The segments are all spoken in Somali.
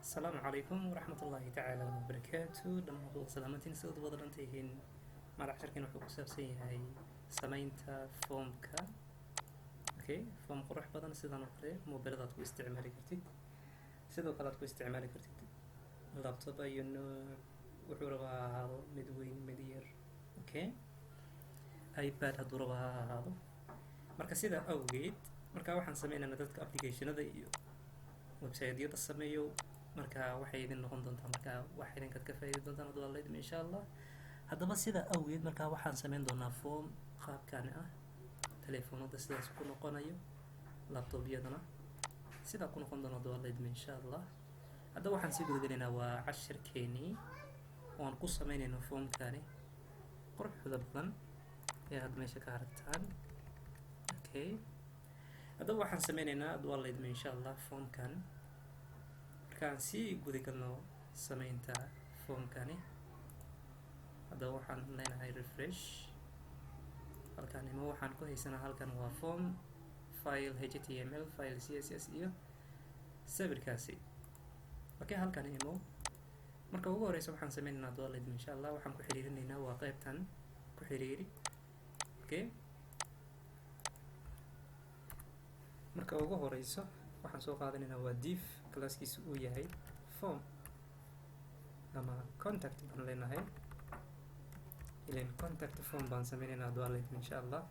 السلام عليكم ورحمة الله تعالى وبركاته dhammaan salaamatiin sida wada dhantihiin magaca shirkina wuxuu ku saabsan yahay samaynta foomka foom qurux badan sidan oo kale mobiladaad ku isticmaali kartid sidoo kale aad ku isticmaali kartid laptop iyo wuxuu rabaa ha ahaado mid weyn mid yar ipad hadduu rabaa ha ahaado marka sidaa awgeed marka waxaan sameynaynaa dadka applicationada iyo website-yada sameeyo marka waxay idin noqon doontaa marka wax idinkaad ka faa'iidi doontaan hadduu alla idmo insha allah haddaba sidaa awgeed marka waxaan sameyn doonaa form qaabkani ah telefoonada sidaas ku noqonayo laptop-yadana sidaa ku noqon doona hadduu alla idmo insha allah haddaba waxaan sii gudagelaynaa waa cashirkeenii oo aan ku sameynayno formkani quruxda badan ee aad meesha ka aragtaan haddaba waxaan sameynaynaa hadduu alla idmo insha allah formkan markaan sii gudagalno sameynta formkani haddaba waxaan leenahay refresh halkan imo waxaan ku haysanaa halkan waa form file html file css iyo sawirkaasi halkan imo marka ugu horeysa waxaan sameynaynaa hadduu alla idmo insha allah waxaan ku xiriirinaynaa waa qaybtan ku xiriiri marka ugu horeyso waxaan soo qaadanaynaa waa div classkiisu uu yahay form ama contact baan leenahay ilan contact form baan sameynaynaa hadduu alla idmo insha allah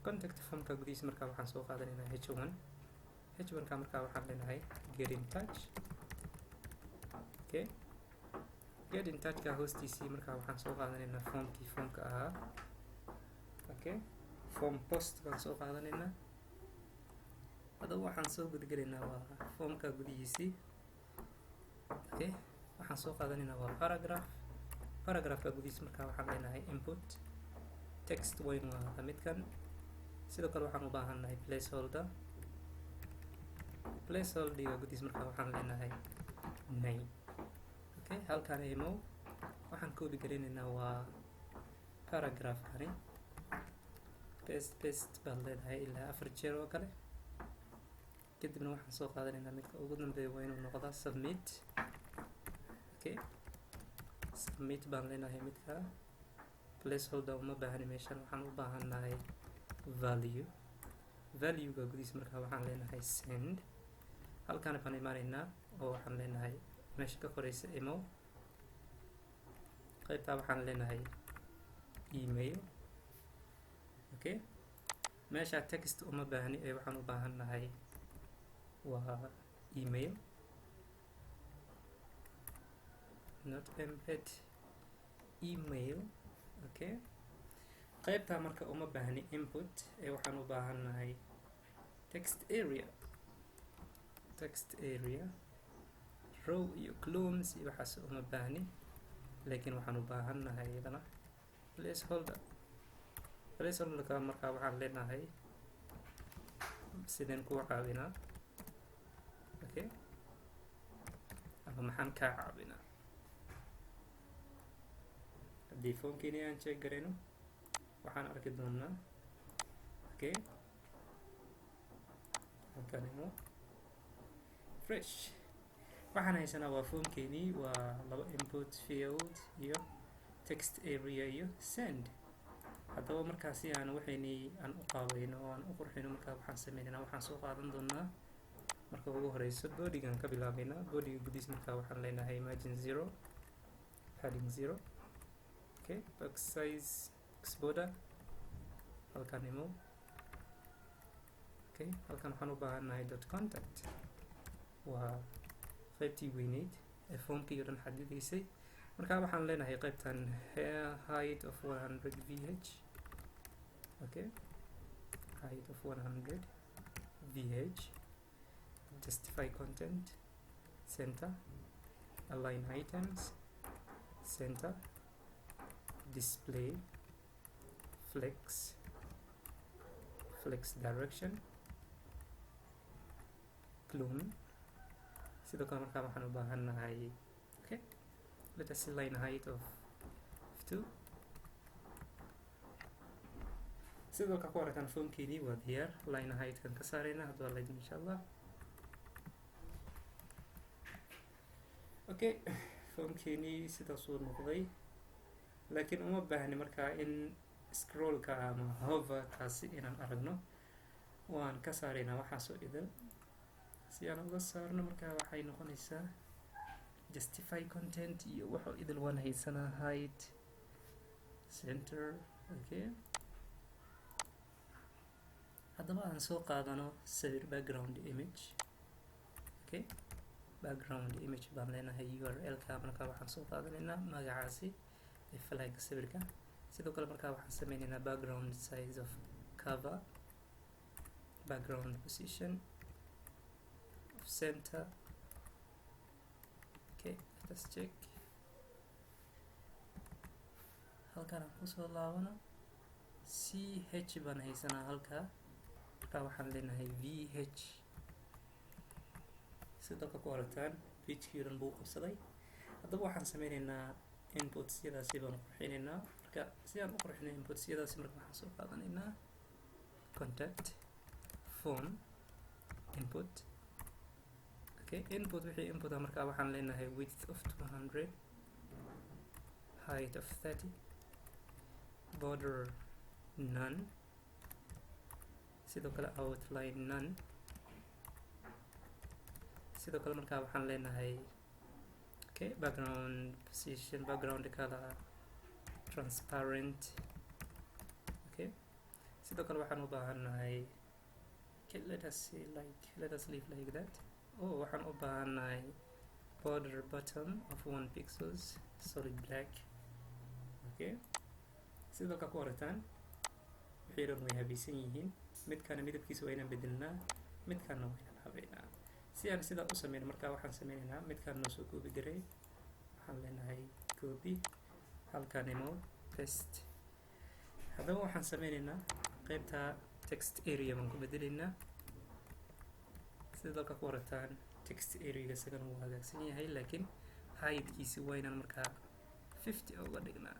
contact formka gudihiisa marka waxaan soo qaadanaynaa h1 ka marka waxaan leenahay get in touch get in touch-ka hoostiisii marka waxaan soo qaadanaynaa formka ahaa form post baan soo qaadanaynaa haddaba waxaan soo gudagelaynaa waa formka gudihiisii waxaan soo qaadanaynaa waa paragraphka gudihiisa marka waxaan leenahay input text weyn waa midkan sidoo kale waxaan u baahannahay placeholder gudihiisa marka waxaan leenahay name halkaan imo waxaan koodi gelinaynaa waa paragraphkani paste baad leedahay ilaa 4 jeer oo kale kadibna waxaan soo qaadanaynaa midka ugu dambeeya waa inuu noqdaa submit baan leenahay midka placeholder uma baahani meeshan waxaan u baahannahay valuega gudihiisa markaa waxaan leenahay send halkaan baan imaanaynaa oo waxaan leenahay meesha ka koreysa imo qaybtaa waxaan leenahay email meesha text uma baahni ee waxaan u baahannahay waa email not embed email qaybtaa marka uma baahni input ee waxaan u baahannahay text area row iyo columns iyo waxaas uma baahni laakiin waxaan u baahannahay iyadana placeholderka markaa waxaan leenahay sideen kuu caawinaa ama maxaan kaa caawinaa haddii foomkeeni aan check garayno waxaan arki doonaa halkanimo fresh waxaan haysanaa waa foomkeenii waa laba input field iyo text area iyo send haddaba markaasi aan waxaynii aan u qaabayno oo aan u qurxino markaa waxaan sameynaynaa waxaan soo qaadan doonaa marka ugu horeyso bodygaan ka bilaabaynaa bodyga gudihiis markaa waxaan leenahay margin 0 padding 0 box size box border halkaan imo halkaan waxaan u baahannahay .contact waa qaybtii weyneyd ee foomkii oo dhan xadidaysay markaa waxaan leenahay qaybtan height of 100 vh height of 100 vh justify content center align items center display flex direction clone sidoo kale markaa waxaan u baahannahay let us align height of 2 sidoo kale ku aragtaan foomkeenii waa diyaar line height kan ka saarayna hadduu alla idmo insha allah okay foomkeenii sidaasuu noqday, laakiin uma baahni markaa in scrollka ama hoverkaasi inaan aragno. waan ka saaraynaa waxaasoo idin si aan uga saarno. markaa waxay noqonaysaa justify content iyo waxoo idil waan haysanaa, hide center. okay haddaba aan soo qaadano sawir background image. okay background image baan leenahay url-ka. markaa waxaan soo qaadanaynaa magacaasi ee flagga sawirka. sidoo kale markaa waxaan sameynaynaa background size of cover, background position of center. okay let's check. halkaan aan kusoo laabano ch baan haysanaa halkaa. markaa waxaan leenahay vh. sidoo kale ku aragtaan pagekii buu qabsaday. haddaba waxaan sameynaynaa inputsyadaasi baan qurxinaynaa. marka si aan u qurxinay inputsyadaasi, marka waxaan soo qaadanaynaa contact phone input. okay input wixii input markaa waxaan leenahay width of 200, height of 30, border none, sidoo kale outline none. sidoo kale markaa waxaan leenahay okay background position, background color transparent. okay sidoo kale waxaan u baahannahay okay let us leave like that. waxaan u baahannahay border bottom of 1 pixels solid black. okay sidoo kale ku aragtaan wixii dhan way habaysan yihiin. midkaana midabkiisa waa inaan bedelnaa, midkaana waa inaan habeynaa. si aan sidaa u sameyno, markaa waxaan sameynaynaa midkaan noo soo copy garay. waxaan leenahay copy, halkaan imo paste. haddaba waxaan sameynaynaa qaybta text area baan ku bedelaynaa. sidoo kale ku aragtaan text area isagana wuu hagaagsan yahay, laakiin height-kiisi waa inaan markaa 50 uga dhignaa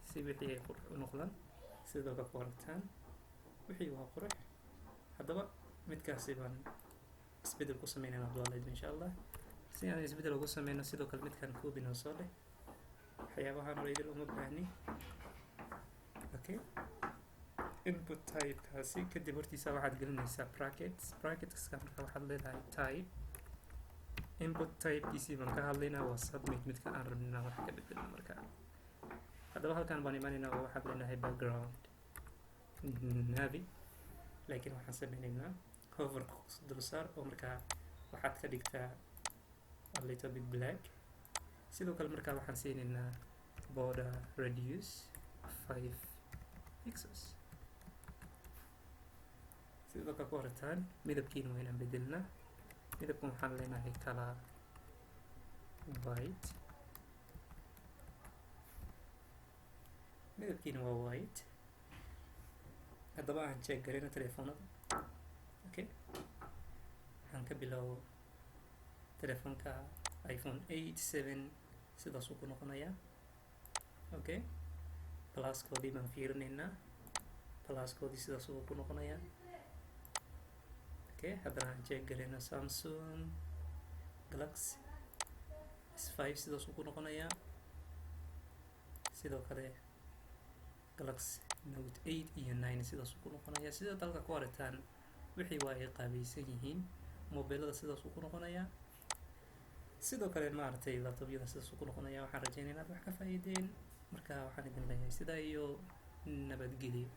si wixii ay qurux u noqdaan. sidoo kale ku aragtaan wixii waa qurux. haddaba midkaasi baan isbedel ku sameynayna abdullahi insha allah. si aan isbedel ugu sameyno, sidoo kale midkaan copy noo soo leh. waxyaabahan oo idil uma baahni. okay input type-kaasi kadib hortiisa waxaad gelinaysaa bracketska. marka waxaad leedahay type. input type-kiisii baan ka hadlaynaa, waa submit midka aan rabnina wax ka bedelno. marka haddaba halkaan baan imanaynaa oo waxaad leenahay background navy, laakiin waxaan sameynaynaa hover dulsaar oo markaa waxaad ka dhigtaa a little bit black. sidoo kale markaa waxaan siinaynaa border radius 5 pixels. sidoo kale ku aragtaan midabkiina waa inaan bedelnaa. midabkan waxaan leenahay color white. midabkiina waa white. haddaba aan check garayna telefoonada. okay aan ka bilowo telefoonka iPhone 8 7 sidaasuu ku noqonayaa. okay pluskoodii baan fiirinaynaa. pluskoodii sidaasuu ku noqonayaa. okay haddana aan check garayna Samsung Galaxy S5 sidaasuu ku noqonayaa. sidoo kale Galaxy Note 8 iyo 9 sidaasuu ku noqonayaa. sida dalka ku aragtaan wixii waa ay qaabaysan yihiin. mobilada sidaasuu ku noqonayaa. sidoo kale maaragtay laptopyada sidaasuu ku noqonayaa. waxaan rajeynayaa inaad wax ka faa'iideen. marka waxaan idin leeyahay sidaa iyo nabadgelyo.